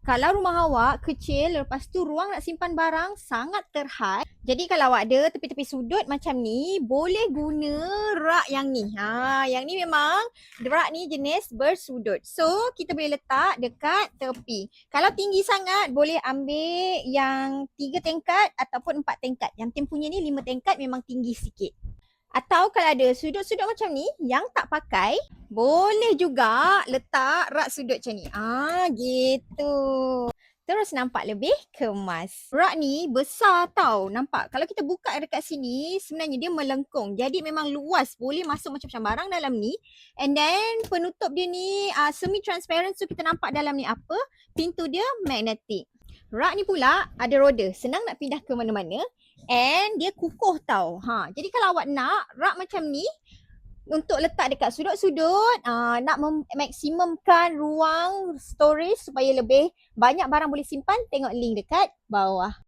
Kalau rumah awak kecil, lepas tu ruang nak simpan barang sangat terhad. Jadi kalau awak ada tepi-tepi sudut macam ni, boleh guna rak yang ni. Yang ni memang rak ni jenis bersudut. So, kita boleh letak dekat tepi. Kalau tinggi sangat, boleh ambil yang 3 tingkat ataupun 4 tingkat. Yang Tim punya ni 5 tingkat memang tinggi sikit. Atau kalau ada sudut-sudut macam ni yang tak pakai, boleh juga letak rak sudut macam ni. Gitu. Terus nampak lebih kemas. Rak ni besar tau. Nampak? Kalau kita buka dekat sini, sebenarnya dia melengkung. Jadi memang luas. Boleh masuk macam-macam barang dalam ni. And then penutup dia ni semi-transparent. So kita nampak dalam ni apa. Pintu dia magnetic. Rak ni pula ada roda. Senang nak pindah ke mana-mana. And dia kukuh tau. Jadi kalau awak nak rak macam ni, untuk letak dekat sudut-sudut, nak memaksimumkan ruang storage supaya lebih banyak barang boleh simpan, tengok link dekat bawah.